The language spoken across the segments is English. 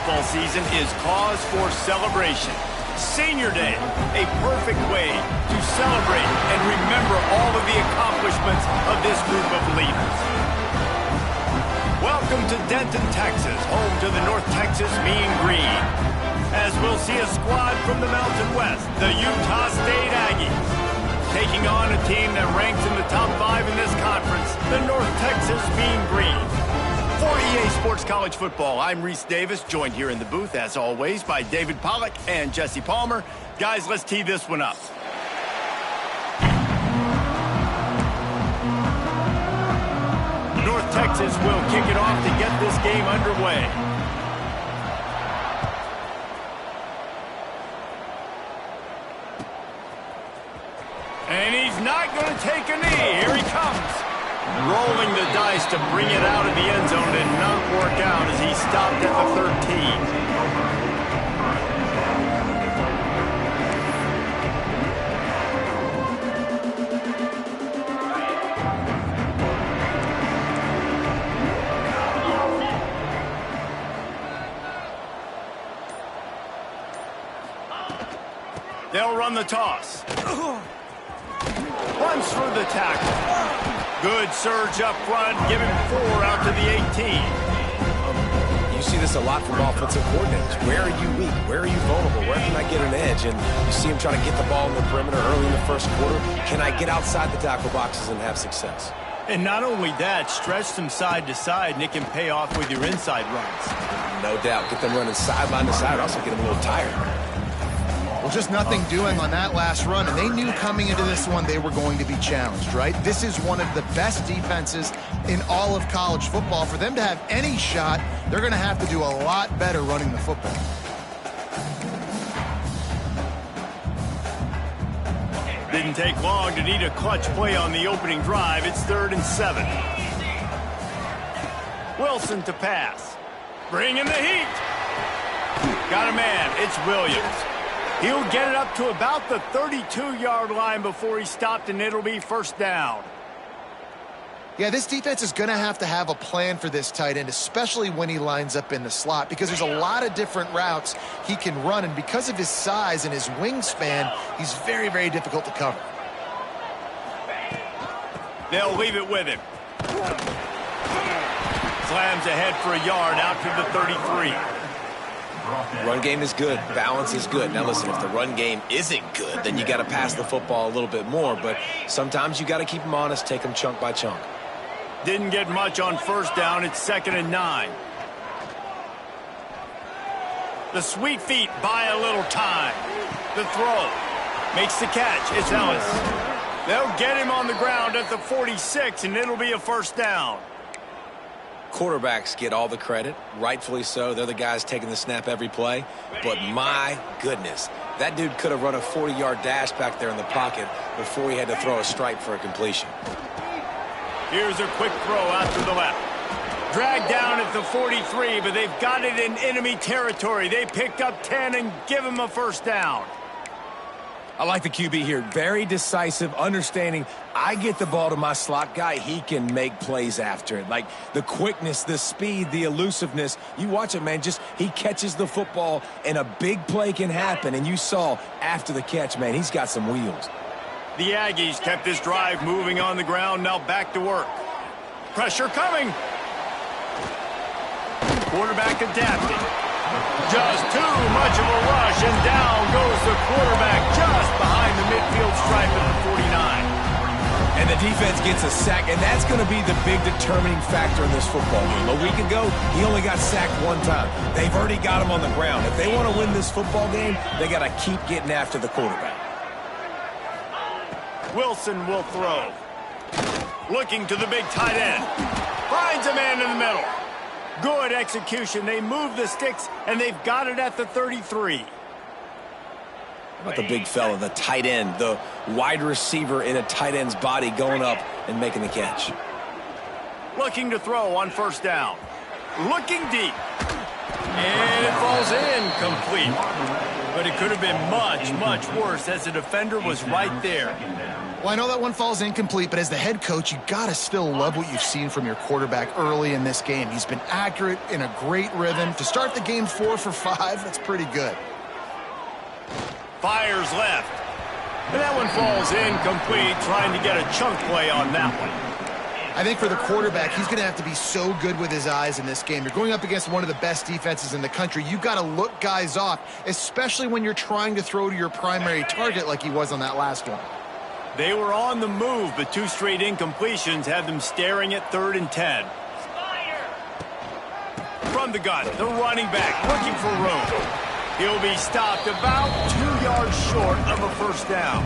football season is cause for celebration. Senior Day, a perfect way to celebrate and remember all of the accomplishments of this group of leaders. Welcome to Denton, Texas, home to the North Texas Mean Green. As we'll see a squad from the Mountain West, the Utah State Aggies, taking on a team that ranks in the top 5 in this conference, the North Texas Mean Green. For EA Sports College Football, I'm Reese Davis, joined here in the booth, as always, by David Pollack and Jesse Palmer. Guys, let's tee this one up. North Texas will kick it off to get this game underway. And he's not going to take a knee. Here he comes. Rolling the dice to bring it out of the end zone did not work out as he stopped at the 13. They'll run the toss. Runs for the tackle. Good surge up front, giving 4 out to the 18. You see this a lot from offensive coordinators. Where are you weak? Where are you vulnerable? Where can I get an edge? And you see him trying to get the ball in the perimeter early in the first quarter. Can I get outside the tackle boxes and have success? And not only that, stretch them side to side, and it can pay off with your inside runs. No doubt. Get them running sideline to side. Also get them a little tired. Well, just nothing doing on that last run, and they knew coming into this one they were going to be challenged, right? This is one of the best defenses in all of college football. For them to have any shot, they're going to have to do a lot better running the football. Didn't take long to need a clutch play on the opening drive. It's 3rd and 7. Wilson to pass. Bringing the heat. Got a man. It's Williams. He'll get it up to about the 32-yard line before he stopped, and it'll be first down. Yeah, this defense is going to have a plan for this tight end, especially when he lines up in the slot, because there's a lot of different routes he can run, and because of his size and his wingspan, he's very, very difficult to cover. They'll leave it with him. Slams ahead for a yard out to the 33. Run game is good. Balance is good. Now listen, if the run game isn't good, then you got to pass the football a little bit more. But sometimes you got to keep them honest, take them chunk by chunk. Didn't get much on first down. It's 2nd and 9. The sweet feet buy a little time. The throw. Makes the catch. It's Ellis. They'll get him on the ground at the 46, and it'll be a first down. Quarterbacks get all the credit, rightfully so. They're the guys taking the snap every play. But my goodness, that dude could have run a 40-yard dash back there in the pocket before he had to throw a stripe for a completion. Here's a quick throw out to the left. Dragged down at the 43, but they've got it in enemy territory. They picked up 10 and give him a first down. I like the QB here. Very decisive, understanding I get the ball to my slot guy, he can make plays after it. Like the quickness, the speed, the elusiveness. You watch it, man, just he catches the football and a big play can happen. And you saw after the catch, man, he's got some wheels. The Aggies kept this drive moving on the ground, now back to work. Pressure coming. Quarterback adapting. Just too much of a rush, and down goes the quarterback just behind the midfield stripe at the 49. And the defense gets a sack, and that's going to be the big determining factor in this football game. A week ago, he only got sacked 1 time. They've already got him on the ground. If they want to win this football game, they got to keep getting after the quarterback. Wilson will throw. Looking to the big tight end. Finds a man in the middle. Good execution. They move the sticks, and they've got it at the 33. How about the big fella, the tight end, the wide receiver in a tight end's body going up and making the catch? Looking to throw on first down. Looking deep. And it falls in. complete. But it could have been much, much worse as the defender was right there. Well, I know that one falls incomplete, but as the head coach, you got to still love what you've seen from your quarterback early in this game. He's been accurate in a great rhythm. To start the game 4 for 5, that's pretty good. Fires left. And that one falls incomplete, trying to get a chunk play on that one. I think for the quarterback, he's going to have to be so good with his eyes in this game. You're going up against one of the best defenses in the country. You've got to look guys off, especially when you're trying to throw to your primary target like he was on that last one. They were on the move, but 2 straight incompletions had them staring at 3rd and 10. From the gun, the running back looking for room. He'll be stopped about 2 yards short of a first down.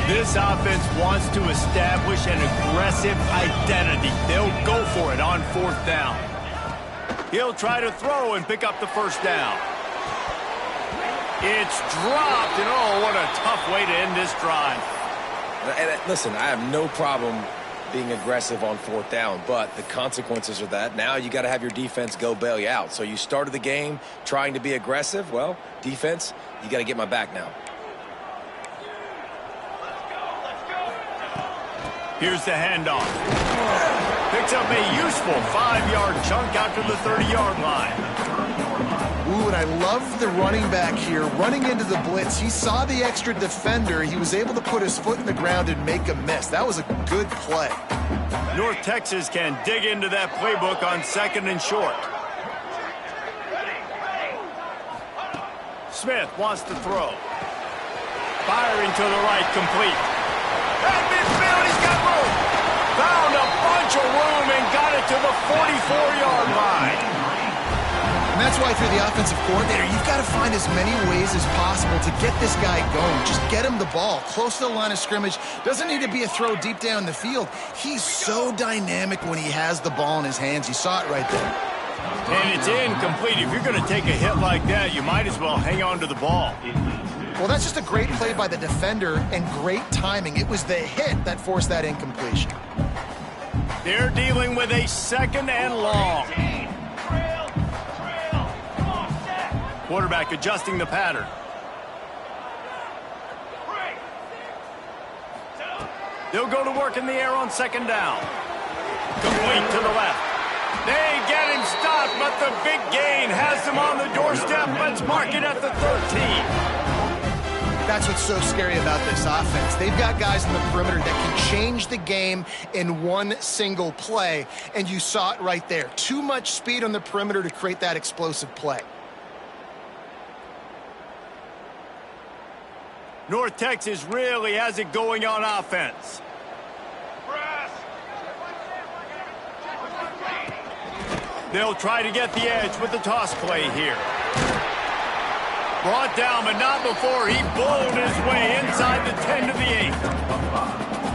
This offense wants to establish an aggressive identity. They'll go for it on 4th down. He'll try to throw and pick up the first down. It's dropped, and oh, what a tough way to end this drive. And listen, I have no problem being aggressive on 4th down, but the consequences are that now you got to have your defense go bail you out. So you started the game trying to be aggressive. Well, defense, you got to get my back now. Here's the handoff. Picks up a useful 5-yard chunk out to the 30-yard line. Ooh, and I love the running back here running into the blitz. He saw the extra defender. He was able to put his foot in the ground and make a miss. That was a good play. North Texas can dig into that playbook on 2nd and short. Smith wants to throw. Firing to the right, complete. At midfield, he's got room. Found a bunch of room and got it to the 44-yard line. And that's why, if you're the offensive coordinator, you've got to find as many ways as possible to get this guy going. Just get him the ball close to the line of scrimmage. Doesn't need to be a throw deep down the field. He's so dynamic when he has the ball in his hands. You saw it right there. And it's incomplete. If you're going to take a hit like that, you might as well hang on to the ball. Well, that's just a great play by the defender and great timing. It was the hit that forced that incompletion. They're dealing with a 2nd and long. Quarterback adjusting the pattern. They'll go to work in the air on 2nd down. Complete to the left. They get him stopped, but the big gain has them on the doorstep. Let's mark it at the 13. That's what's so scary about this offense. They've got guys in the perimeter that can change the game in one single play, and you saw it right there. Too much speed on the perimeter to create that explosive play. North Texas really has it going on offense. They'll try to get the edge with the toss play here. Brought down, but not before he bowled his way inside the 10 to the 8.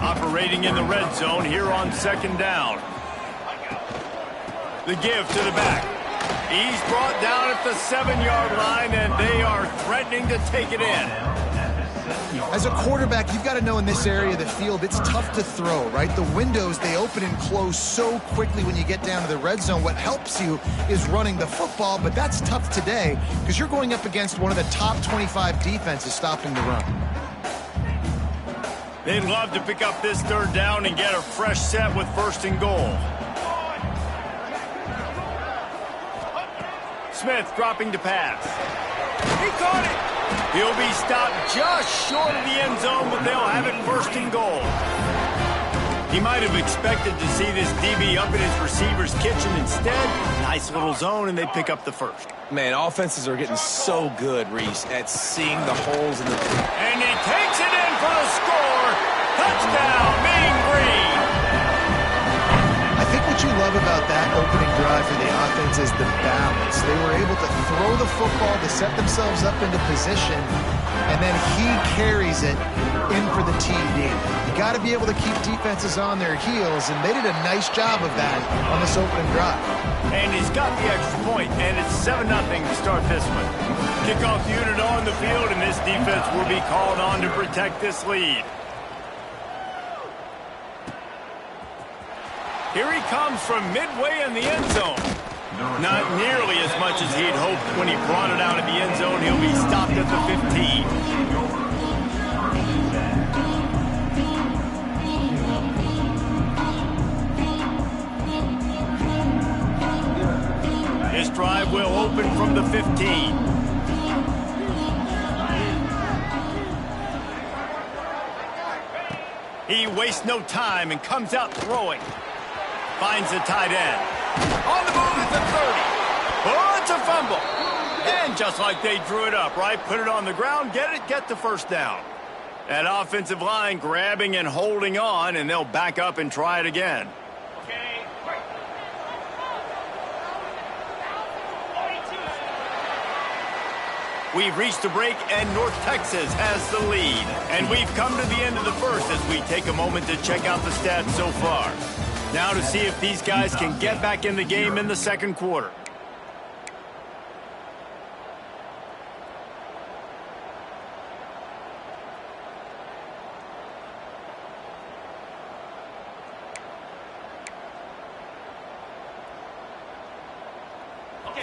Operating in the red zone here on 2nd down. The give to the back. He's brought down at the 7-yard line, and they are threatening to take it in. As a quarterback, you've got to know in this area of the field, it's tough to throw, right? The windows, they open and close so quickly when you get down to the red zone. What helps you is running the football, but that's tough today because you're going up against one of the top 25 defenses stopping the run. They'd love to pick up this 3rd down and get a fresh set with 1st and goal. Smith dropping to pass. He caught it. He'll be stopped just short of the end zone, but they'll have it 1st and goal. He might have expected to see this DB up in his receiver's kitchen. Instead, nice little zone, and they pick up the 1st. Man, offenses are getting so good, Reese, at seeing the holes in the... And he takes it in for the score. Touchdown, Mean Green. I think what you you love about that opening drive for the offense is the balance. They were able to throw the football to set themselves up into position, and then he carries it in for the TD. You got to be able to keep defenses on their heels, and they did a nice job of that on this opening drive. And he's got the extra point, and it's 7-0 to start this one. Kickoff unit on the field, and this defense will be called on to protect this lead. Here he comes from midway in the end zone. Not nearly as much as he'd hoped when he brought it out of the end zone. He'll be stopped at the 15. This drive will open from the 15. He wastes no time and comes out throwing. Finds the tight end. On the move at the 30. Oh, it's a fumble. And just like they drew it up, right? Put it on the ground, get the first down. That offensive line grabbing and holding on, and they'll back up and try it again. We've reached the break, and North Texas has the lead. And we've come to the end of the first as we take a moment to check out the stats so far. Now to see if these guys can get back in the game in the second quarter.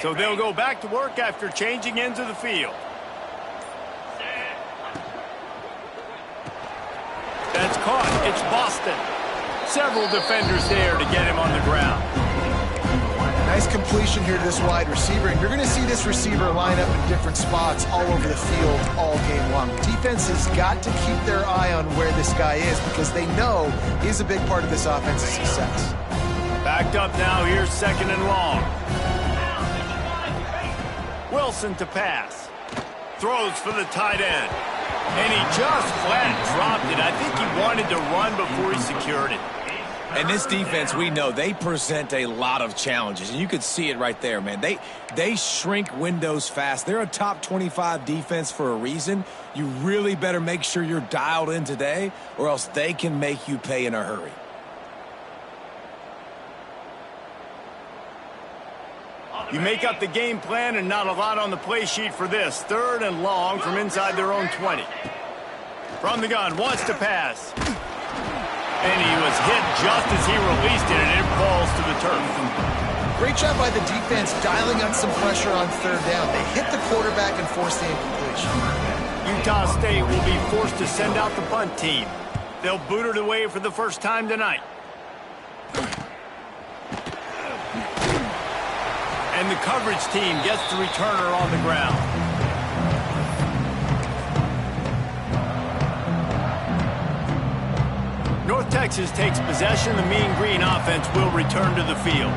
So they'll go back to work after changing into the field. That's caught. It's Boston. Several defenders there to get him on the ground. Nice completion here to this wide receiver, and you're going to see this receiver line up in different spots all over the field all game long. Defense has got to keep their eye on where this guy is because they know he's a big part of this offense's success. Backed up now, here's 2nd and long. Wilson to pass. Throws for the tight end. And he just flat dropped it. I think he wanted to run before he secured it. And this defense, we know, they present a lot of challenges. And you could see it right there, man. They shrink windows fast. They're a top 25 defense for a reason. You really better make sure you're dialed in today, or else they can make you pay in a hurry. You make up the game plan and not a lot on the play sheet for this. 3rd and long from inside their own 20. From the gun, wants to pass. And he was hit just as he released it, and it falls to the turf. Great job by the defense dialing up some pressure on 3rd down. They hit the quarterback and forced the incompletion. Utah State will be forced to send out the punt team. They'll boot it away for the first time tonight. And the coverage team gets the returner on the ground. North Texas takes possession. The Mean Green offense will return to the field.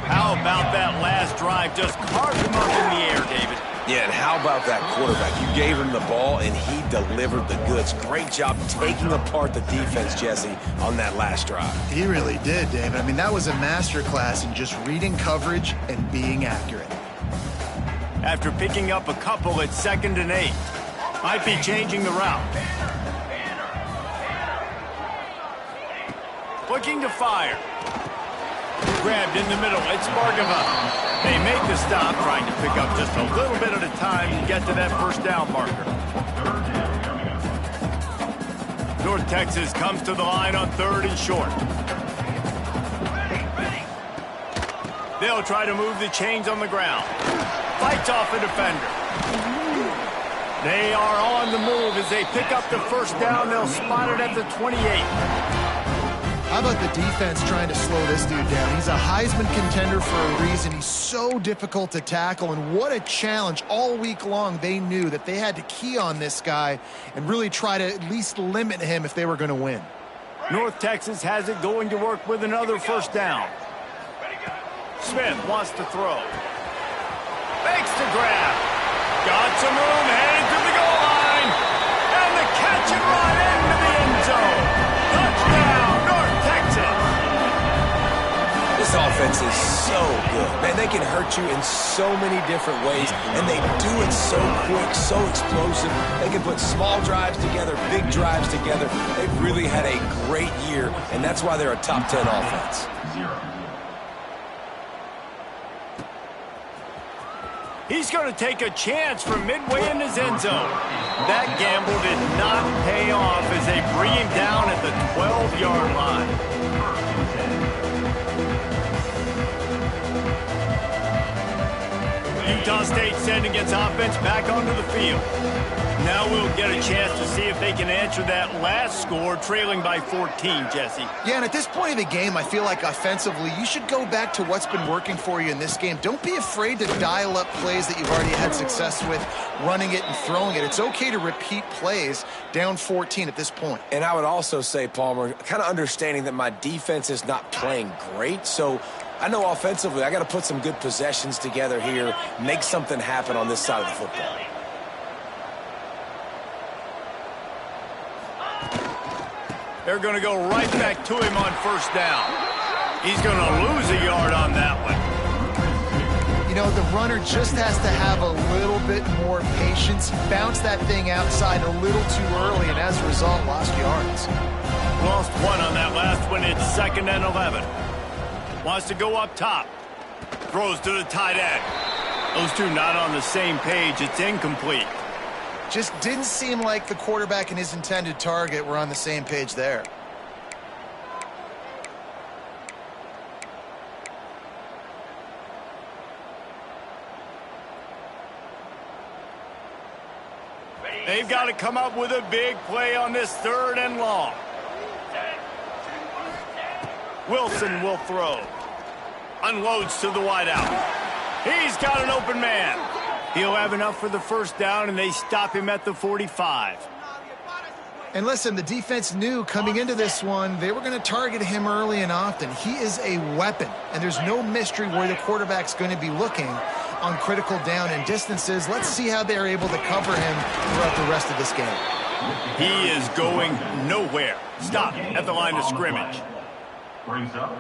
How about that last drive? Just carved him up in the air, David. Yeah, and how about that quarterback? You gave him the ball, and he delivered the goods. Great job taking apart the defense, Jesse, on that last drive. He really did, David. I mean, that was a masterclass in just reading coverage and being accurate. After picking up a couple at 2nd and 8. Might be changing the route. Looking to fire. Grabbed in the middle. It's Bargava. They make the stop, trying to pick up just a little bit at a time to get to that first down marker. North Texas comes to the line on 3rd and short. They'll try to move the chains on the ground. Fights off a defender. They are on the move as they pick up the first down. They'll spot it at the 28. How about the defense trying to slow this dude down? He's a Heisman contender for a reason. He's so difficult to tackle, and what a challenge. All week long, they knew that they had to key on this guy and really try to at least limit him if they were going to win. North Texas has it going to work with another first down. Smith wants to throw. Makes the grab. Got some room, heading to the goal line. And the catch and run into the end zone. Touchdown, North Texas. This defense is so good. Man, they can hurt you in so many different ways, and they do it so quick, so explosive. They can put small drives together, big drives together. They've really had a great year, and that's why they're a top 10 offense. He's going to take a chance from midway in his end zone. That gamble did not pay off as they bring him down at the 12-yard line. Utah State sending its offense back onto the field. Now we'll get a chance to see if they can answer that last score, trailing by 14, Jesse. Yeah, and at this point of the game, I feel like offensively, you should go back to what's been working for you in this game. Don't be afraid to dial up plays that you've already had success with, running it and throwing it. It's okay to repeat plays down 14 at this point. And I would also say, Palmer, kind of understanding that my defense is not playing great, so I know offensively I got to put some good possessions together here, make something happen on this side of the football. They're going to go right back to him on first down. He's going to lose a yard on that one. You know, the runner just has to have a little bit more patience, bounce that thing outside a little too early, and as a result, lost yards. Lost one on that last one. It's 2nd and 11. Wants to go up top. Throws to the tight end. Those two not on the same page. It's incomplete. Just didn't seem like the quarterback and his intended target were on the same page there. They've got to come up with a big play on this 3rd and long. Wilson will throw. Unloads to the wideout. He's got an open man. He'll have enough for the first down, and they stop him at the 45. And listen, the defense knew coming into this one, they were going to target him early and often. He is a weapon, and there's no mystery where the quarterback's going to be looking on critical down and distances. Let's see how they're able to cover him throughout the rest of this game. He is going nowhere. Stop at the line of scrimmage.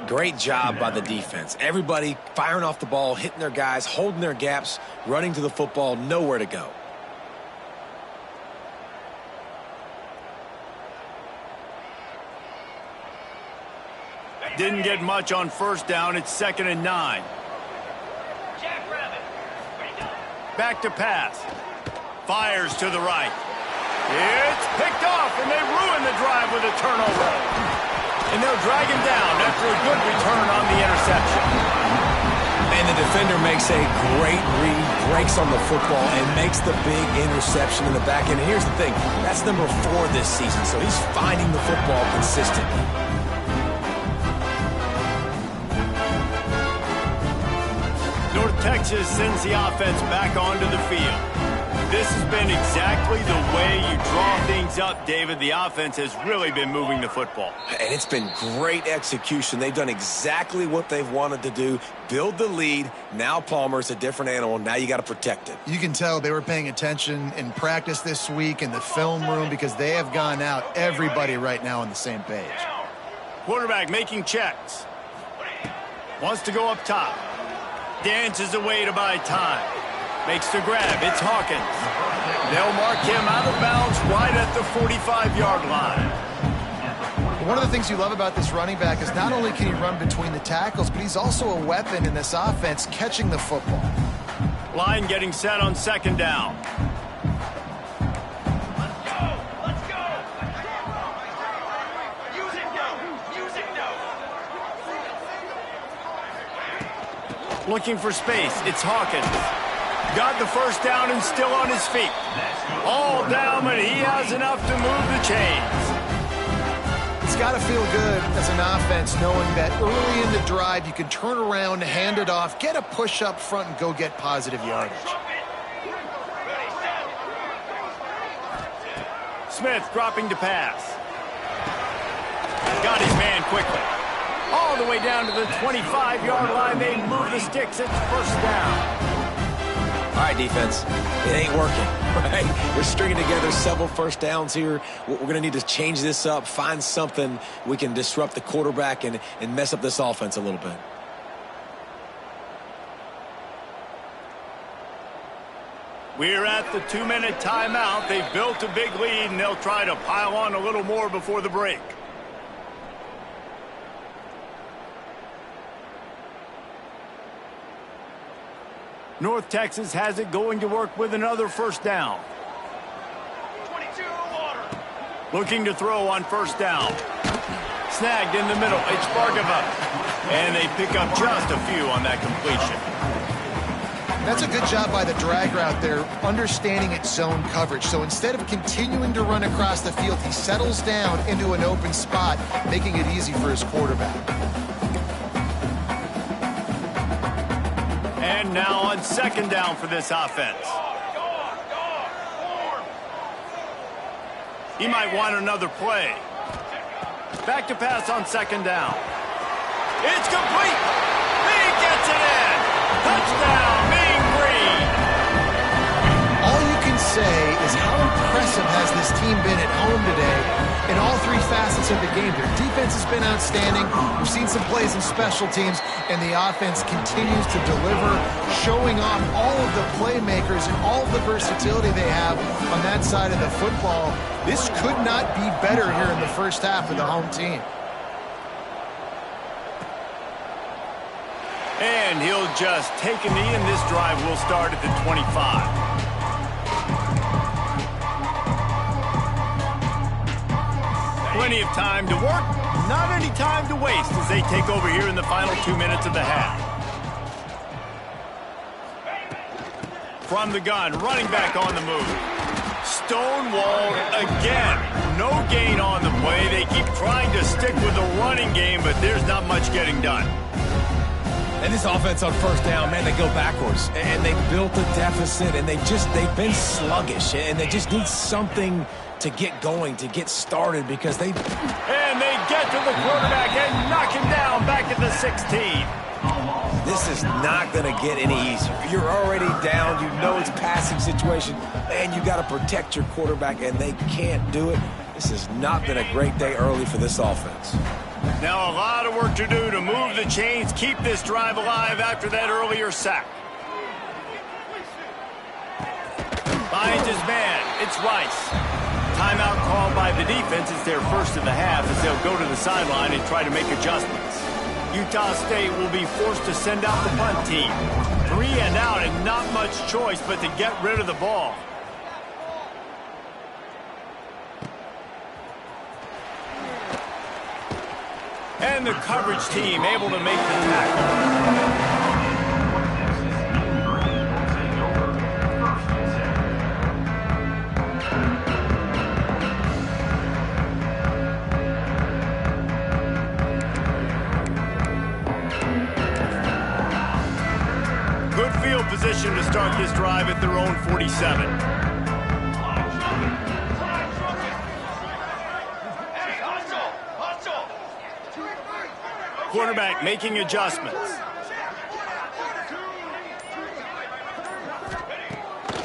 Great job by the defense. Everybody firing off the ball, hitting their guys, holding their gaps, running to the football, nowhere to go. Didn't get much on first down. It's 2nd and 9. Back to pass. Fires to the right. It's picked off, and they ruin the drive with a turnover. And they'll drag him down after a good return on the interception. And the defender makes a great read, breaks on the football, and makes the big interception in the back end. And here's the thing, that's number 4 this season, so he's finding the football consistently. North Texas sends the offense back onto the field. This has been exactly the way you draw things up, David. The offense has really been moving the football. And it's been great execution. They've done exactly what they've wanted to do. Build the lead. Now Palmer's a different animal. Now you got to protect it. You can tell they were paying attention in practice this week in the film room because they have gone out, everybody right now on the same page. Quarterback making checks. Wants to go up top. Dances away to buy time. Makes the grab. It's Hawkins. They'll mark him out of bounds right at the 45-yard line. One of the things you love about this running back is not only can he run between the tackles, but he's also a weapon in this offense catching the football. Line getting set on 2nd down. Looking for space. It's Hawkins. Got the first down and still on his feet. All down, but he has enough to move the chains. It's got to feel good as an offense knowing that early in the drive you can turn around, hand it off, get a push up front, and go get positive yardage. Smith dropping to pass. Got his man quickly. All the way down to the 25-yard line. They move the sticks. It's first down. All right, defense, it ain't working, right? We're stringing together several first downs here. We're going to need to change this up, find something we can disrupt the quarterback and mess up this offense a little bit. We're at the 2-minute timeout. They've built a big lead, and they'll try to pile on a little more before the break. North Texas has it, going to work with another first down. 22 water. Looking to throw on first down. Snagged in the middle. It's Bargava. And they pick up just a few on that completion. That's a good job by the drag route there, understanding its zone coverage. So instead of continuing to run across the field, he settles down into an open spot, making it easy for his quarterback. And now on second down for this offense. He might want another play. Back to pass on second down. It's complete. He gets it in. Touchdown, Mean Green. All you can say is how impressive has this team been at home today in all three facets of the game. Their defense has been outstanding. We've seen some plays in special teams, and the offense continues to deliver, showing off all of the playmakers and all of the versatility they have on that side of the football. This could not be better here in the first half of the home team. And he'll just take a knee, and this drive will start at the 25. Plenty of time to work, not any time to waste as they take over here in the final 2 minutes of the half. From the gun, running back on the move. Stonewalled again. No gain on the play. They keep trying to stick with the running game, but there's not much getting done. And this offense on first down, man, they go backwards. And they built a deficit, and they've been sluggish. And they just need something to get going, to get started, because they... And they get to the quarterback and knock him down back at the 16. This is not going to get any easier. You're already down. You know it's a passing situation. Man, you got to protect your quarterback, and they can't do it. This has not been a great day early for this offense. Now a lot of work to do to move the chains, keep this drive alive after that earlier sack. Finds his man. It's Rice. Timeout called by the defense. It's their first of the half as they'll go to the sideline and try to make adjustments. Utah State will be forced to send out the punt team. 3 and out and not much choice but to get rid of the ball. And the coverage team able to make the tackle. Good field position to start this drive at their own 47. Quarterback making adjustments.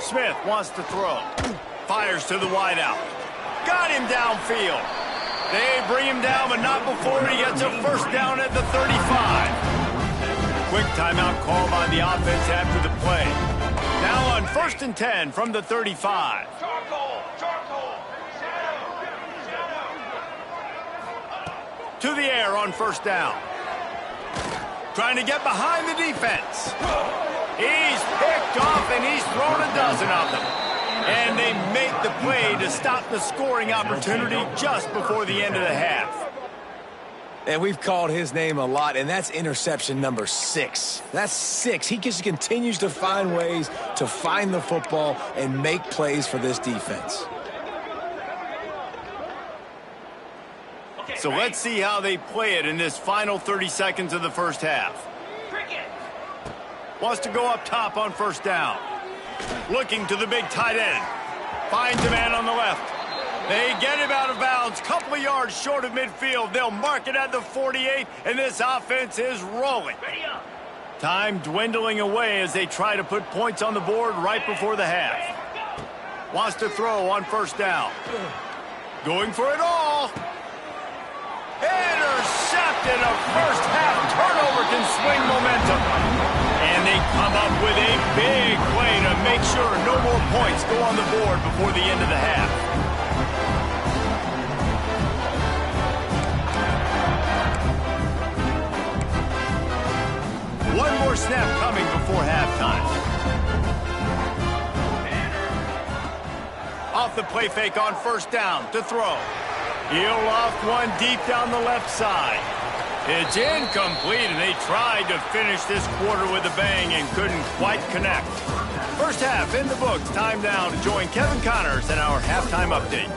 Smith wants to throw. Fires to the wideout. Got him downfield. They bring him down, but not before he gets a first down at the 35. Quick timeout call by the offense after the play. Now on 1st and 10 from the 35. To the air on first down. Trying to get behind the defense. He's picked off, and he's thrown a dozen of them. And they make the play to stop the scoring opportunity just before the end of the half. And we've called his name a lot, and that's interception number 6. That's 6. He just continues to find ways to find the football and make plays for this defense. So let's see how they play it in this final 30 seconds of the first half. Wants to go up top on first down. Looking to the big tight end. Finds a man on the left. They get him out of bounds. Couple of yards short of midfield. They'll mark it at the 48, and this offense is rolling. Time dwindling away as they try to put points on the board right before the half. Wants to throw on first down. Going for it all. Intercepted. A first half turnover can swing momentum. And And they come up with a big play to make sure no more points go on the board before the end of the half. One more snap coming before halftime. Off the play fake on first down to throw. He'll loft one deep down the left side. It's incomplete, and they tried to finish this quarter with a bang and couldn't quite connect. First half in the books. Time now to join Kevin Connors in our halftime update.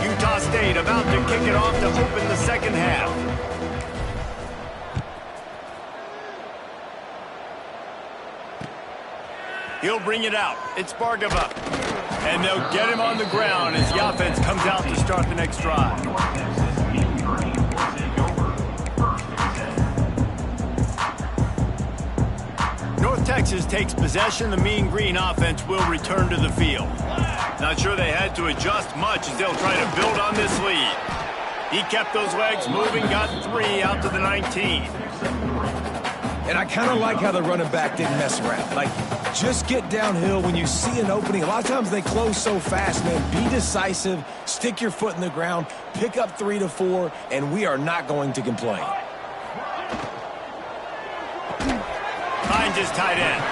Utah State about to kick it off to open the second half. He'll bring it out. It's Bargava. And they'll get him on the ground as the offense comes out to start the next drive. North Texas takes possession. The Mean Green offense will return to the field. Not sure they had to adjust much as they'll try to build on this lead. He kept those legs moving, got 3 out to the 19. And I kind of like how the running back didn't mess around. Like, just get downhill when you see an opening. A lot of times they close so fast, man. Be decisive, stick your foot in the ground, pick up 3 to 4, and we are not going to complain. Finds his tight end.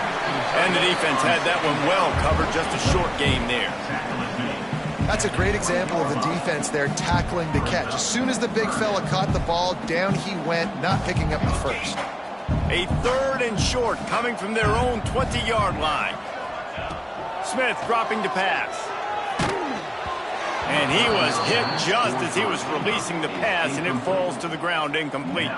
And the defense had that one well covered, just a short game there. That's a great example of the defense there tackling the catch. As soon as the big fella caught the ball, down he went, not picking up the first. A 3rd and short coming from their own 20-yard line. Smith dropping to pass. And he was hit just as he was releasing the pass, and it falls to the ground incomplete.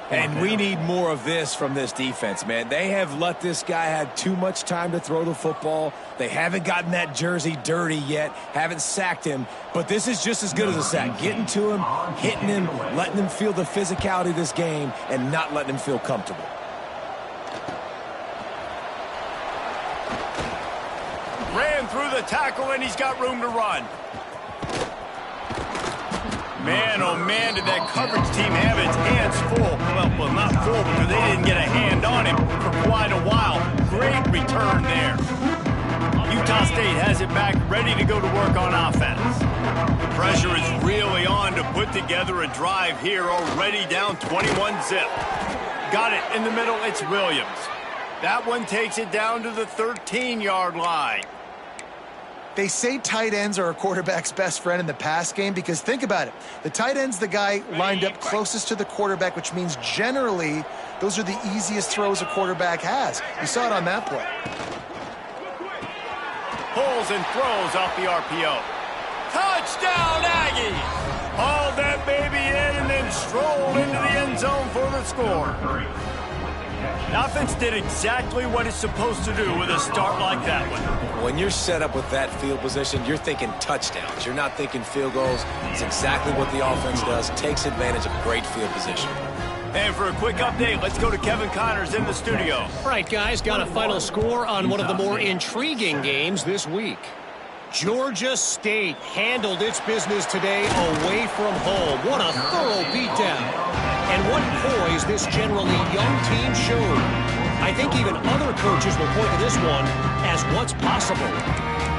And we need more of this from this defense, man. They have let this guy have too much time to throw the football. They haven't gotten that jersey dirty yet, haven't sacked him. But this is just as good as a sack. Getting to him, hitting him, letting him feel the physicality of this game, and not letting him feel comfortable. Ran through the tackle, and he's got room to run. Man, oh man, did that coverage team have its hands full. Well, not full because they didn't get a hand on him for quite a while. Great return there. Utah State has it back, ready to go to work on offense. The pressure is really on to put together a drive here, already down 21-zip. Got it in the middle, it's Williams. That one takes it down to the 13-yard line. They say tight ends are a quarterback's best friend in the pass game because think about it. The tight end's the guy lined up closest to the quarterback, which means generally those are the easiest throws a quarterback has. You saw it on that play. Pulls and throws off the RPO. Touchdown, Aggies! Hauled that baby in and then strolled into the end zone for the score. The offense did exactly what it's supposed to do with a start like that one. When you're set up with that field position, you're thinking touchdowns. You're not thinking field goals. It's exactly what the offense does. Takes advantage of great field position. And for a quick update, let's go to Kevin Connors in the studio. All right, guys, got a final score on one of the more intriguing games this week. Georgia State handled its business today away from home. What a thorough beatdown. And what poise this generally young team showed. I think even other coaches will point to this one as what's possible.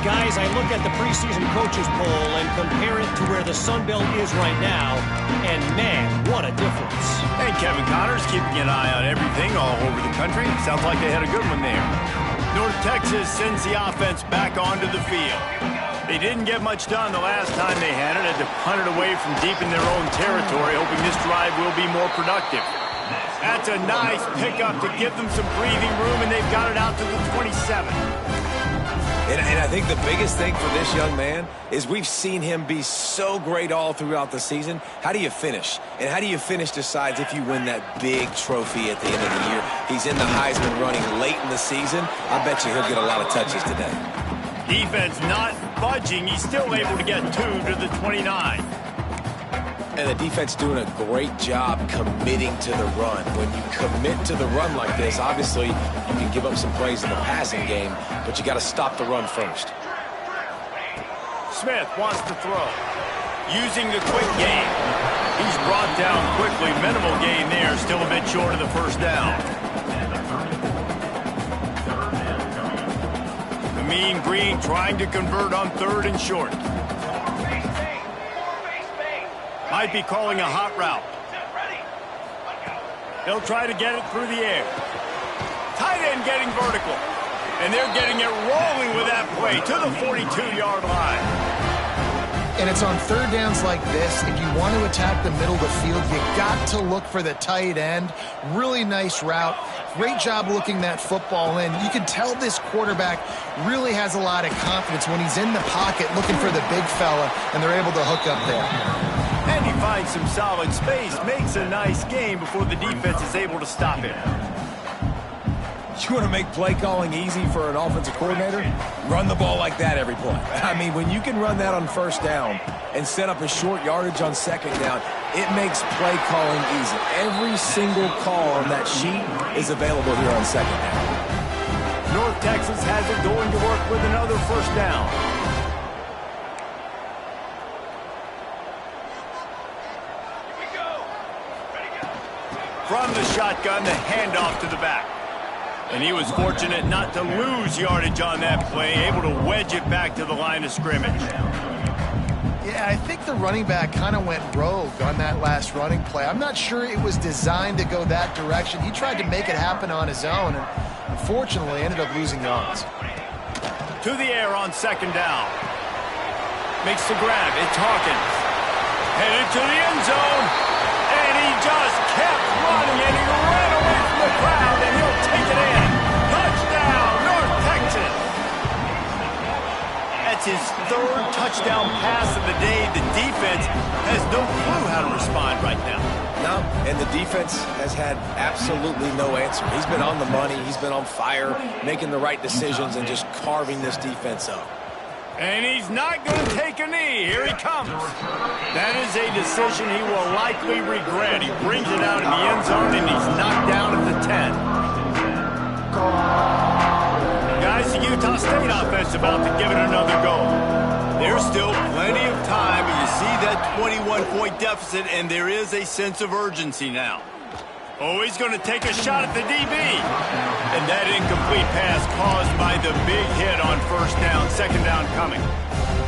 Guys, I look at the preseason coaches poll and compare it to where the Sun Belt is right now, and man, what a difference. And Kevin Connors keeping an eye on everything all over the country. Sounds like they had a good one there. North Texas sends the offense back onto the field. They didn't get much done the last time they had it. Had to punt it away from deep in their own territory, hoping this drive will be more productive. That's a nice pickup to give them some breathing room, and they've got it out to the 27. And I think the biggest thing for this young man is we've seen him be so great all throughout the season. How do you finish? And how do you finish decides if you win that big trophy at the end of the year. He's in the Heisman running late in the season. I bet you he'll get a lot of touches today. Defense not budging. He's still able to get 2 to the 29. And the defense doing a great job committing to the run. When you commit to the run like this, obviously you can give up some plays in the passing game, but you got to stop the run first. Smith wants to throw. Using the quick game. He's brought down quickly. Minimal gain there. Still a bit short of the first down. The Mean Green trying to convert on 3rd and short. Might be calling a hot route. He'll try to get it through the air. Tight end getting vertical. And they're getting it rolling with that play to the 42-yard line. And it's on 3rd downs like this. If you want to attack the middle of the field, you got to look for the tight end. Really nice route. Great job looking that football in. You can tell this quarterback really has a lot of confidence when he's in the pocket looking for the big fella, and they're able to hook up there. And he finds some solid space, makes a nice game before the defense is able to stop him. You want to make play calling easy for an offensive coordinator? Run the ball like that every play. I mean, when you can run that on 1st down and set up a short yardage on 2nd down, it makes play calling easy. Every single call on that sheet is available here on 2nd down. North Texas has it going to work with another 1st down. From the shotgun, the handoff to the back. And he was fortunate not to lose yardage on that play, able to wedge it back to the line of scrimmage. Yeah, I think the running back kind of went rogue on that last running play. I'm not sure it was designed to go that direction. He tried to make it happen on his own, and unfortunately ended up losing yards. To the air on 2nd down. Makes the grab. It's Hawkins. Headed to the end zone. And he just kept running, and he ran away from the crowd, and he'll take it in. Touchdown, North Texas. That's his 3rd touchdown pass of the day. The defense has no clue how to respond right now. No, and the defense has had absolutely no answer. He's been on the money. He's been on fire, making the right decisions and just carving this defense up. And he's not going to take a knee. Here he comes. That is a decision he will likely regret. He brings it out in the end zone, and he's knocked down at the 10. Guys, the Utah State offense about to give it another go. There's still plenty of time, and you see that 21-point deficit, and there is a sense of urgency now. Oh, he's going to take a shot at the DB. And that incomplete pass caused by the big hit on 1st down, 2nd down coming.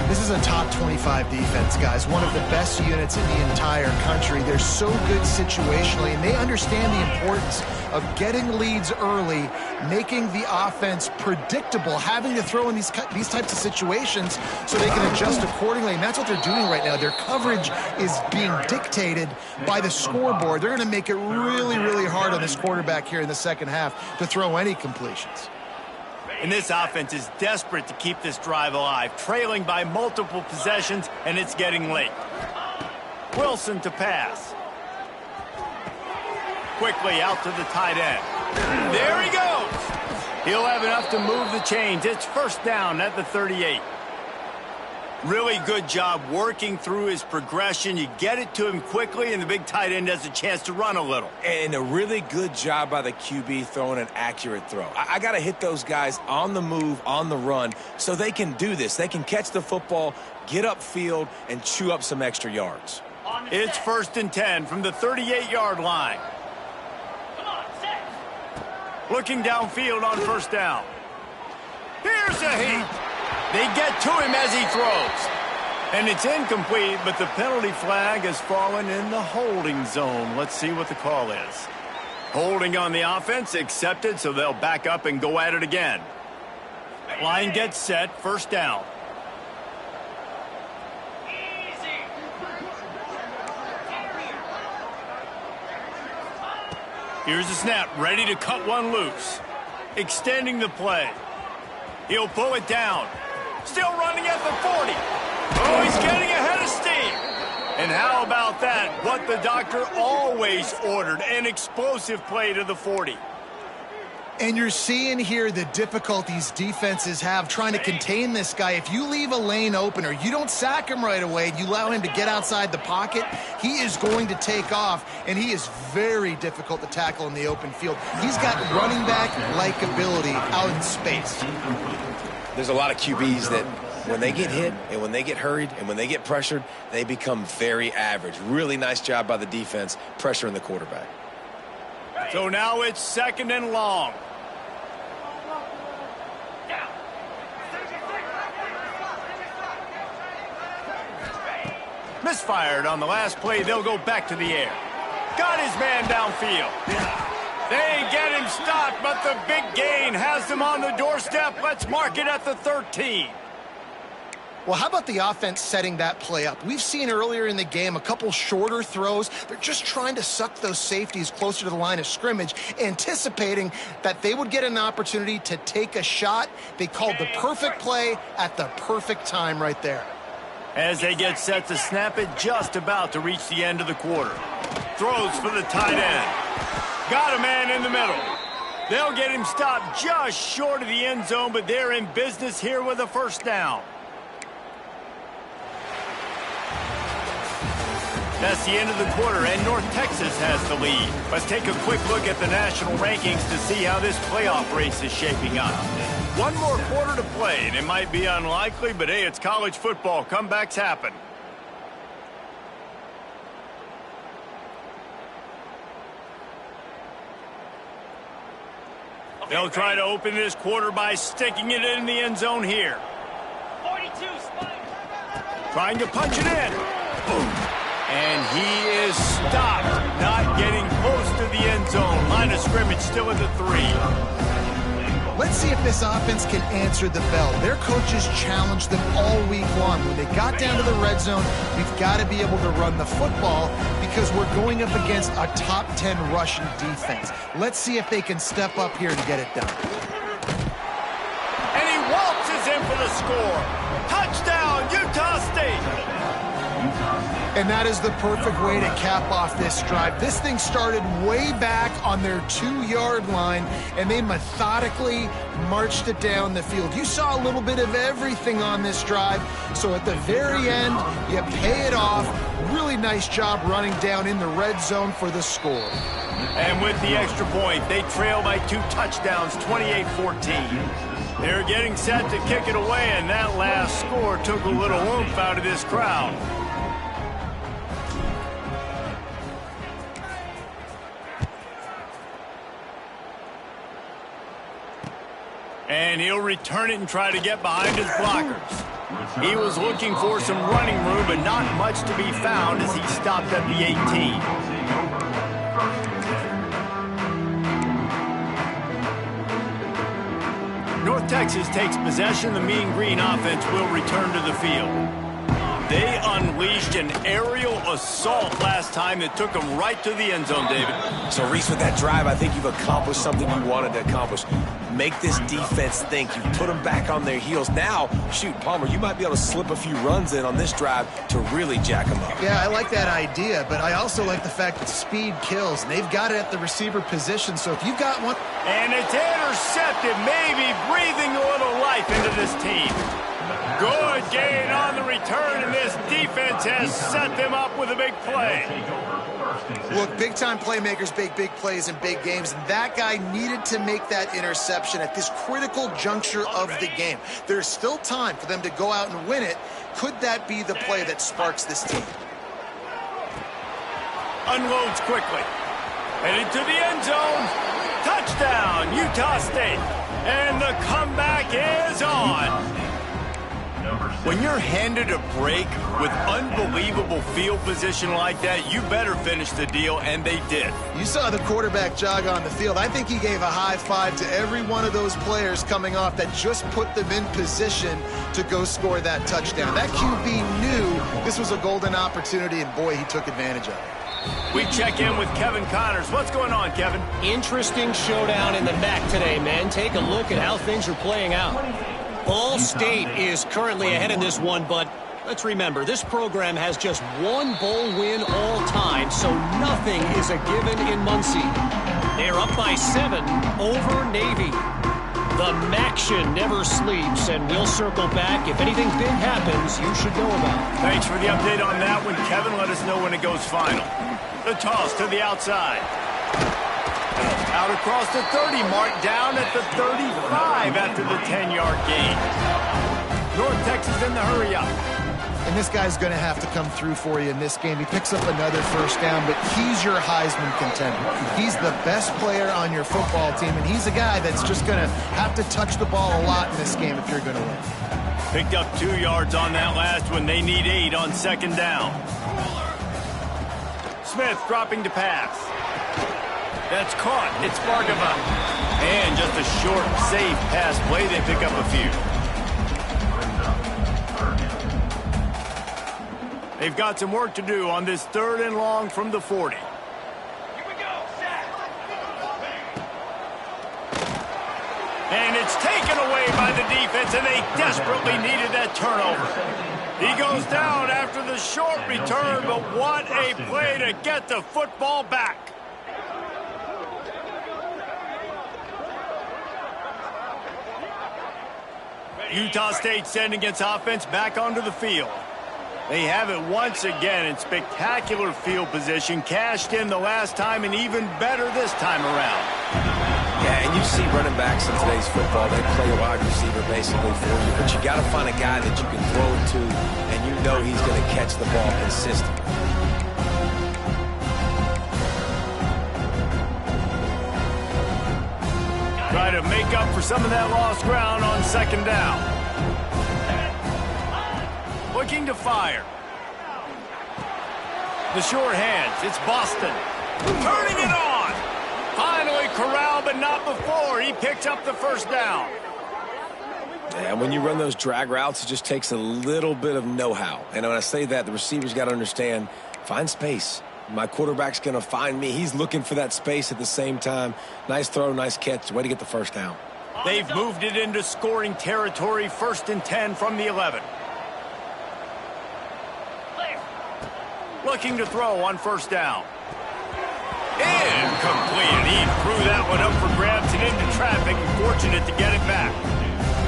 This is a top 25 defense, guys. One of the best units in the entire country. They're so good situationally, and they understand the importance of getting leads early, making the offense predictable, having to throw in these types of situations so they can adjust accordingly. And that's what they're doing right now. Their coverage is being dictated by the scoreboard. They're going to make it really, really hard on this quarterback here in the 2nd half to throw any completions. And this offense is desperate to keep this drive alive, trailing by multiple possessions, and it's getting late. Wilson to pass. Quickly out to the tight end. There he goes. He'll have enough to move the chains. It's 1st down at the 38. Really good job working through his progression. You get it to him quickly, and the big tight end has a chance to run a little. And a really good job by the QB throwing an accurate throw. I got to hit those guys on the move, on the run, so they can do this. They can catch the football, get upfield, and chew up some extra yards. It's 1st and 10 from the 38-yard line. Looking downfield on 1st down. Here's a heat. They get to him as he throws. And it's incomplete, but the penalty flag has fallen in the holding zone. Let's see what the call is. Holding on the offense, accepted, so they'll back up and go at it again. Line gets set, 1st down. Here's the snap, ready to cut one loose. Extending the play. He'll pull it down. Still running at the 40. Oh, he's getting ahead of steam. And how about that? What the doctor always ordered, an explosive play to the 40. And you're seeing here the difficulties defenses have trying to contain this guy. If you leave a lane open or you don't sack him right away, you allow him to get outside the pocket, he is going to take off, and he is very difficult to tackle in the open field. He's got running back-like ability out in space. There's a lot of QBs that when they get hit and when they get hurried and when they get pressured, they become very average. Really nice job by the defense pressuring the quarterback. So now it's 2nd and long. Misfired on the last play. They'll go back to the air. Got his man downfield. They get him stopped, but the big gain has them on the doorstep. Let's mark it at the 13. Well, how about the offense setting that play up? We've seen earlier in the game a couple shorter throws. They're just trying to suck those safeties closer to the line of scrimmage, anticipating that they would get an opportunity to take a shot. They called the perfect play at the perfect time right there. As they get set to snap it, just about to reach the end of the quarter. Throws for the tight end. Got a man in the middle. They'll get him stopped just short of the end zone, but they're in business here with a first down. That's the end of the quarter, and North Texas has the lead. Let's take a quick look at the national rankings to see how this playoff race is shaping up. One more quarter to play, and it might be unlikely, but hey, it's college football. Comebacks happen. They'll try to open this quarter by sticking it in the end zone here. 42, trying to punch it in. Boom. And he is stopped, not getting close to the end zone. Line of scrimmage still at the 3. Let's see if this offense can answer the bell. Their coaches challenged them all week long. When they got down to the red zone, we've got to be able to run the football because we're going up against a top 10 Russian defense. Let's see if they can step up here and get it done. And he waltzes in for the score. Touchdown, Utah State. And that is the perfect way to cap off this drive. This thing started way back on their 2-yard line, and they methodically marched it down the field. You saw a little bit of everything on this drive, so at the very end, you pay it off. Really nice job running down in the red zone for the score. And with the extra point, they trail by 2 touchdowns, 28-14. They're getting set to kick it away, and that last score took a little oomph out of this crowd. And he'll return it and try to get behind his blockers. He was looking for some running room, but not much to be found as he stopped at the 18. North Texas takes possession. The Mean Green offense will return to the field. They unleashed an aerial assault last time that took them right to the end zone, David. So, Reese, with that drive, I think you've accomplished something you wanted to accomplish. Make this defense think. You put them back on their heels. Now, shoot, Palmer, you might be able to slip a few runs in on this drive to really jack them up. Yeah, I like that idea, but I also like the fact that speed kills. And they've got it at the receiver position, so if you've got one... And it's intercepted, maybe breathing a little life into this team. Good gain on the return, and this defense has set them up with a big play. Look, big-time playmakers make big plays in big games, and that guy needed to make that interception at this critical juncture of the game. There's still time for them to go out and win it. Could that be the play that sparks this team? Unloads quickly. Headed to the end zone. Touchdown, Utah State. And the comeback is on. When you're handed a break with unbelievable field position like that, you better finish the deal, and they did. You saw the quarterback jog on the field. I think he gave a high five to every one of those players coming off that just put them in position to go score that touchdown. That QB knew this was a golden opportunity, and boy, he took advantage of it. We check in with Kevin Connors. What's going on, Kevin? Interesting showdown in the MAC today, man. Take a look at how things are playing out. Ball State is currently ahead in this one, but let's remember, this program has just one bowl win all time, so nothing is a given in Muncie. They're up by 7 over Navy. The MACtion never sleeps, and we'll circle back. If anything big happens, you should know about it. Thanks for the update on that one, Kevin. Let us know when it goes final. The toss to the outside. Out across the 30 mark, down at the 35 after the 10-yard gain. North Texas in the hurry-up. And this guy's going to have to come through for you in this game. He picks up another first down, but he's your Heisman contender. He's the best player on your football team, and he's a guy that's just going to have to touch the ball a lot in this game if you're going to win. Picked up 2 yards on that last one. They need 8 on second down. Smith dropping to pass. That's caught. It's Bargava. And just a short, safe pass play. They pick up a few. They've got some work to do on this 3rd and long from the 40. Here we go, Zach. And it's taken away by the defense, and they desperately needed that turnover. He goes down after the short return, but what a play to get the football back. Utah State sending its offense back onto the field. They have it once again in spectacular field position, cashed in the last time, and even better this time around. Yeah, and you see running backs in today's football, they play a wide receiver basically for you, but you got to find a guy that you can throw it to, and you know he's going to catch the ball consistently. Try to make up for some of that lost ground on second down. Looking to fire. The short hands. It's Boston. Turning it on. Finally corralled, but not before. He picks up the first down. And when you run those drag routes, it just takes a little bit of know-how. And when I say that, the receiver's got to understand, find space. My quarterback's going to find me. He's looking for that space at the same time. Nice throw, nice catch. Way to get the first down. They've moved it into scoring territory. 1st and 10 from the 11. Looking to throw on first down. Incomplete. He threw that one up for grabs and into traffic. Fortunate to get it back.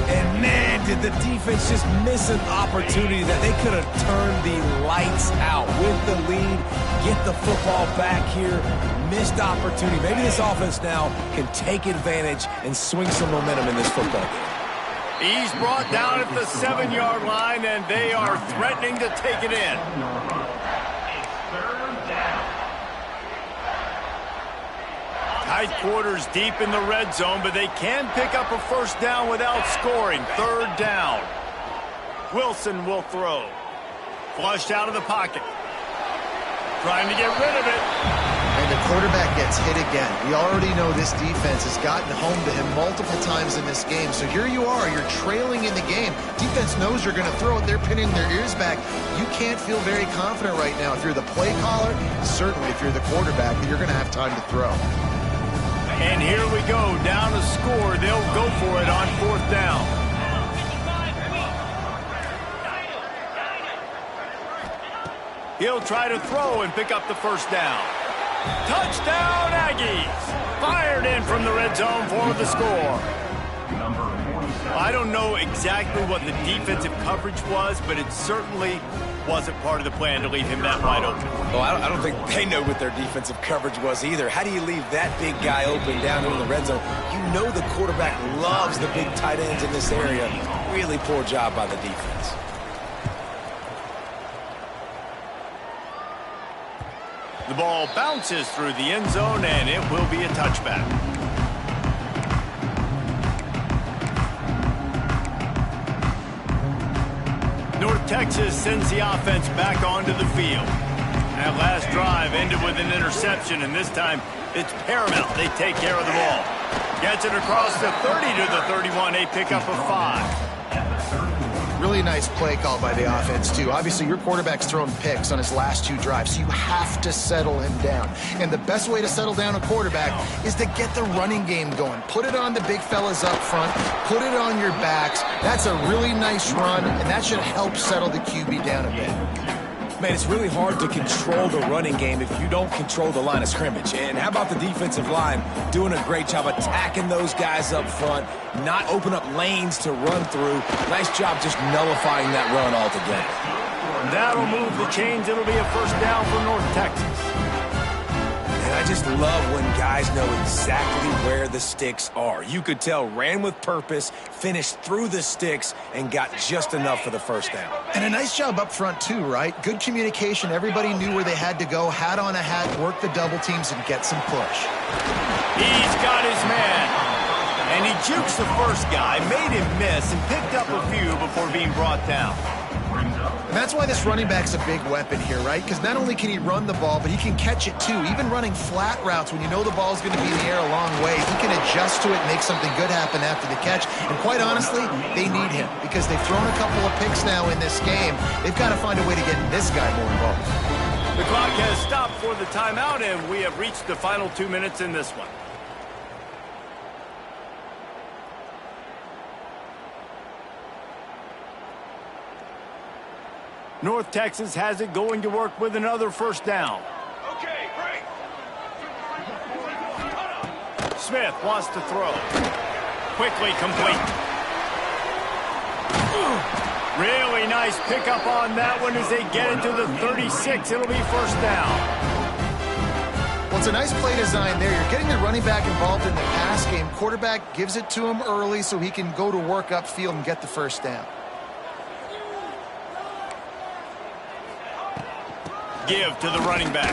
And man, did the defense just miss an opportunity that they could have turned the lights out with the lead, get the football back here. Missed opportunity. Maybe this offense now can take advantage and swing some momentum in this football game. He's brought down at the 7-yard line, and they are threatening to take it in. Tight quarters deep in the red zone, but they can pick up a first down without scoring. 3rd down. Wilson will throw. Flushed out of the pocket. Trying to get rid of it. And the quarterback gets hit again. We already know this defense has gotten home to him multiple times in this game. So here you are. You're trailing in the game. Defense knows you're going to throw it. They're pinning their ears back. You can't feel very confident right now. If you're the play caller, certainly if you're the quarterback, that you're going to have time to throw. And here we go, down to score. They'll go for it on 4th down. He'll try to throw and pick up the first down. Touchdown, Aggies! Fired in from the red zone for the score. I don't know exactly what the defensive coverage was, but it certainly wasn't part of the plan to leave him that wide open. Well, I don't think they know what their defensive coverage was either. How do you leave that big guy open down in the red zone? You know the quarterback loves the big tight ends in this area. Really poor job by the defense. The ball bounces through the end zone, and it will be a touchback. North Texas sends the offense back onto the field. That last drive ended with an interception, and this time it's paramount. They take care of the ball. Gets it across the 30 to the 31. They pick up a 5. Really nice play call by the offense, too. Obviously, your quarterback's thrown picks on his last 2 drives, so you have to settle him down. And the best way to settle down a quarterback is to get the running game going. Put it on the big fellas up front. Put it on your backs. That's a really nice run, and that should help settle the QB down a bit. Man, it's really hard to control the running game if you don't control the line of scrimmage. And how about the defensive line doing a great job attacking those guys up front, not open up lanes to run through. Nice job just nullifying that run altogether. That'll move the chains. It'll be a first down for North Texas. And I just love when guys know exactly where the sticks are. You could tell ran with purpose, finished through the sticks, and got just enough for the first down. And a nice job up front too, right? Good communication. Everybody knew where they had to go, hat on a hat, work the double teams, and get some push. He's got his man. And he jukes the first guy, made him miss, and picked up a few before being brought down. And that's why this running back's a big weapon here, right? Because not only can he run the ball, but he can catch it too. Even running flat routes when you know the ball's going to be in the air a long way, he can adjust to it and make something good happen after the catch. And quite honestly, they need him because they've thrown a couple of picks now in this game. They've got to find a way to get this guy more involved. The clock has stopped for the timeout, and we have reached the final 2 minutes in this one. North Texas has it, going to work with another first down. Okay, break. Smith wants to throw. Quickly complete. Really nice pickup on that one as they get into the 36. It'll be first down. Well, it's a nice play design there. You're getting the running back involved in the pass game. Quarterback gives it to him early so he can go to work upfield and get the first down. Give to the running back.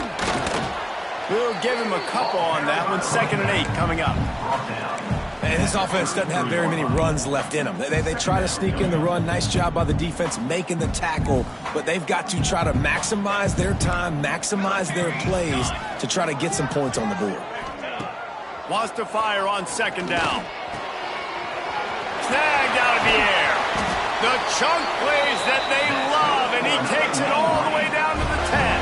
We'll give him a couple on that one. 2nd and 8 coming up. And this offense doesn't have very many runs left in them. They try to sneak in the run. Nice job by the defense making the tackle. But they've got to try to maximize their time, maximize their plays to try to get some points on the board. Wants to fire on 2nd down. Snagged out of the air. The chunk plays that they love, and he takes it all the way down to the 10.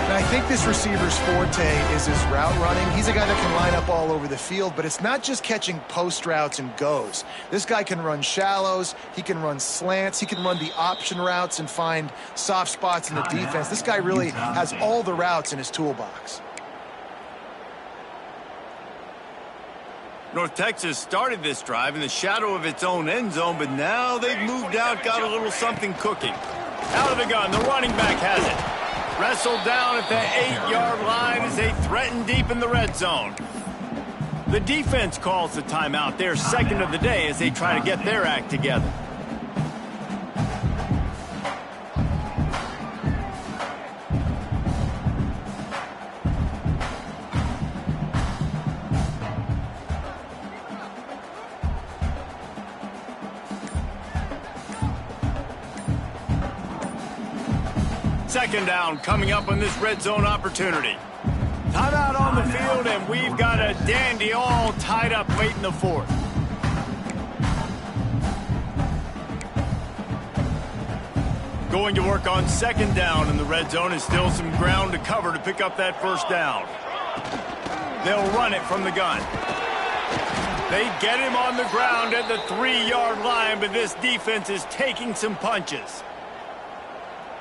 And I think this receiver's forte is his route running. He's a guy that can line up all over the field, but it's not just catching post routes and goes. This guy can run shallows, he can run slants, he can run the option routes and find soft spots in the defense. This guy really has all the routes in his toolbox. North Texas started this drive in the shadow of its own end zone, but now they've moved out, got a little something cooking. Out of the gun, the running back has it. Wrestled down at the 8-yard line as they threaten deep in the red zone. The defense calls the timeout, their 2nd of the day, as they try to get their act together. Second down coming up on this red zone opportunity. Timeout on the field, and we've got a dandy all tied up late in the 4th. Going to work on 2nd down in the red zone, and still some ground to cover to pick up that first down. They'll run it from the gun. They get him on the ground at the 3-yard line, but this defense is taking some punches.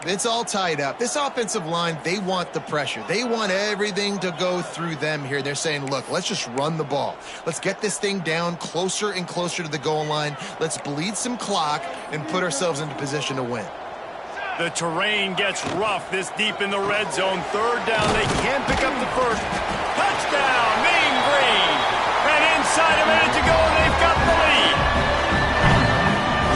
It's all tied up. This offensive line, they want the pressure. They want everything to go through them here. They're saying, look, let's just run the ball. Let's get this thing down closer and closer to the goal line. Let's bleed some clock and put ourselves into position to win. The terrain gets rough this deep in the red zone. 3rd down, they can pick up the first. Touchdown, Mean Green. And inside a minute to go, they've got the lead.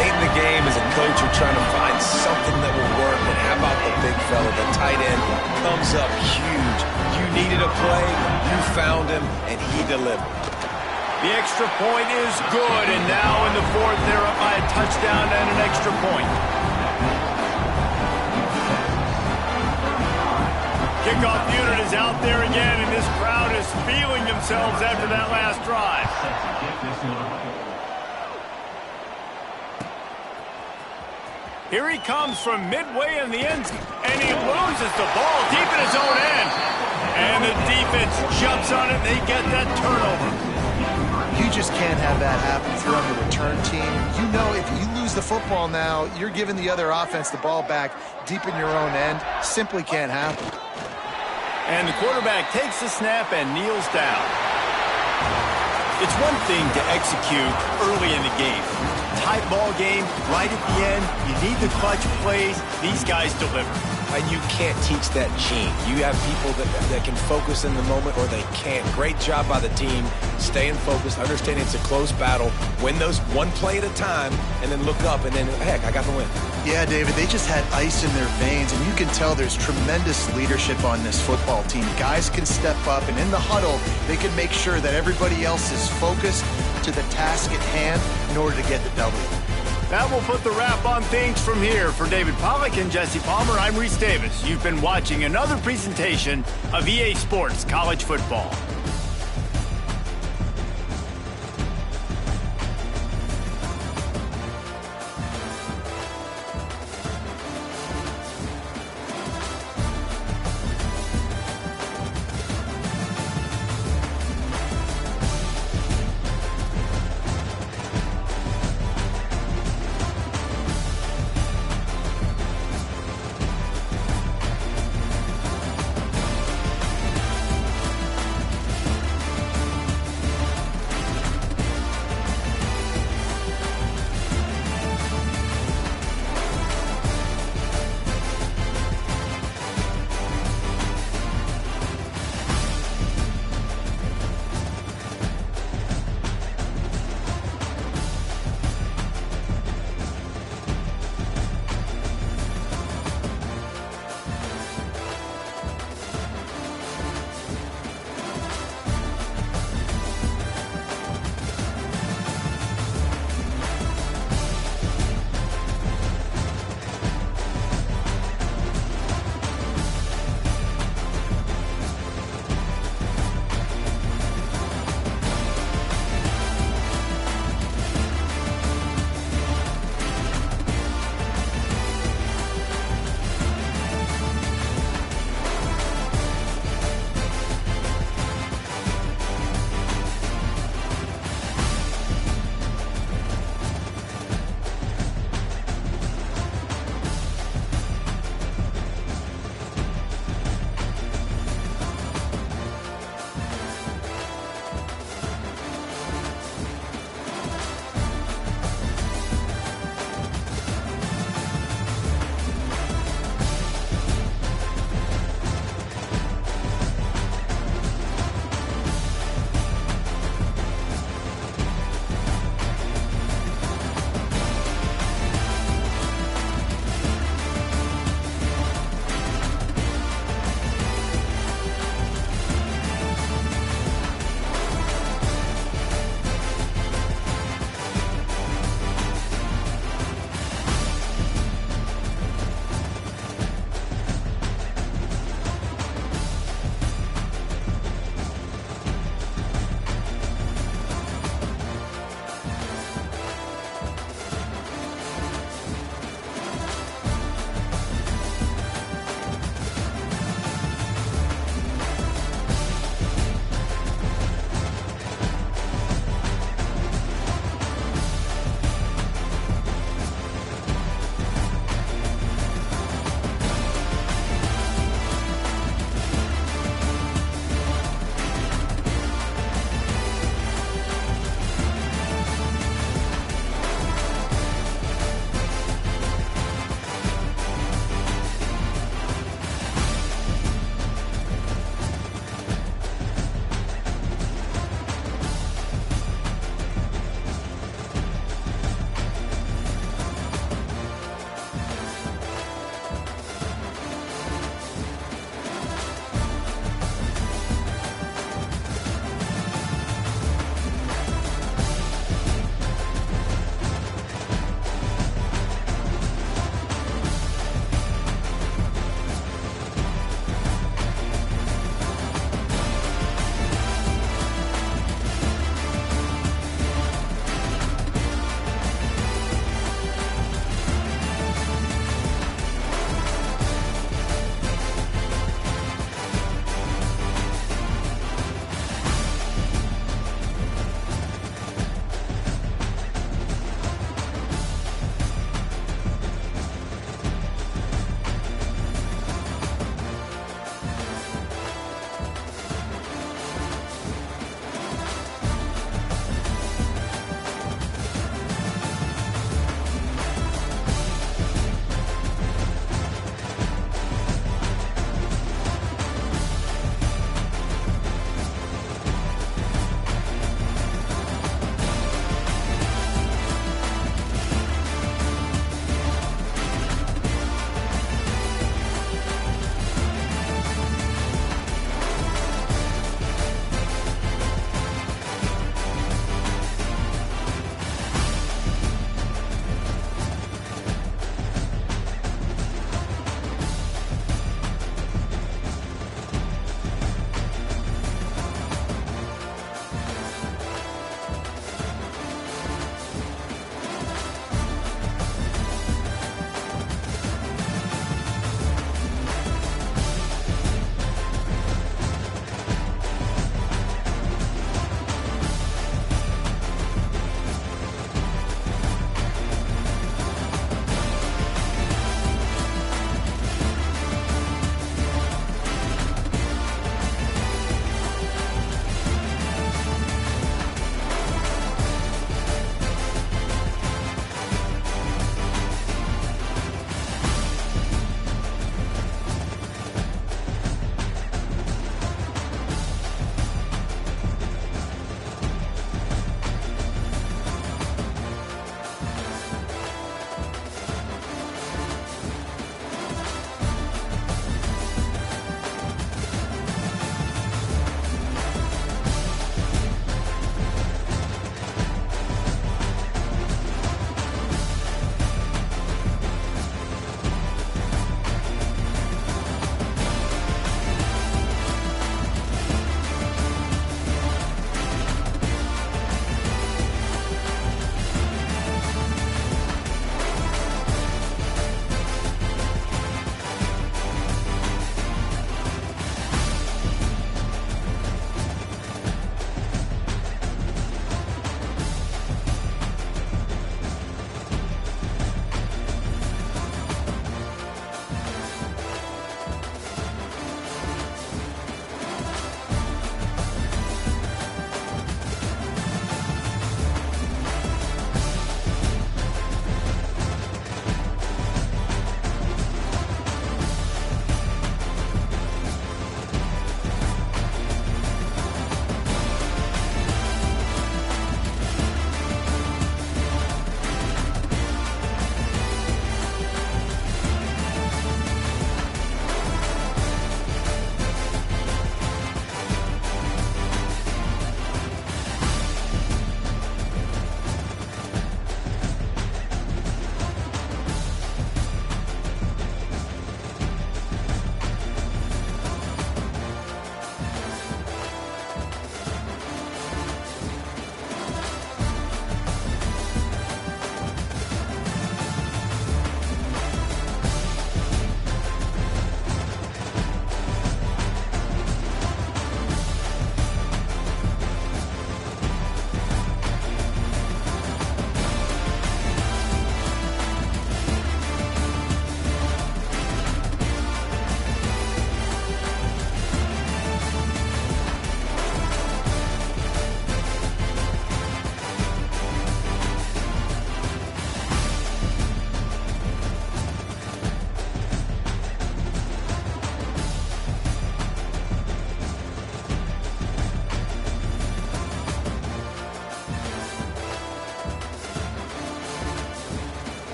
Late in the game, as a coach, you're trying to find something that will work. And how about the big fella, the tight end, comes up huge. You needed a play, you found him, and he delivered. The extra point is good, and now in the 4th, they're up by a touchdown and an extra point. Kickoff unit is out there again, and this crowd is feeling themselves after that last drive. Here he comes from midway in the end zone, and he loses the ball deep in his own end. And the defense jumps on it, and they get that turnover. You just can't have that happen if you're on the return team. You know if you lose the football now, you're giving the other offense the ball back deep in your own end. Simply can't happen. And the quarterback takes the snap and kneels down. It's one thing to execute early in the game. tight ball game, right at the end, you need the clutch plays. These guys deliver. And you can't teach that gene. You have people that can focus in the moment or they can't. Great job by the team, staying focused, understanding it's a close battle, win those one play at a time, and then look up, and then, heck, I got the win. Yeah, David, they just had ice in their veins, and you can tell there's tremendous leadership on this football team. Guys can step up, and in the huddle, they can make sure that everybody else is focused to the task at hand in order to get the W. That will put the wrap on things from here. For David Pollack and Jesse Palmer, I'm Reese Davis. You've been watching another presentation of EA Sports College Football.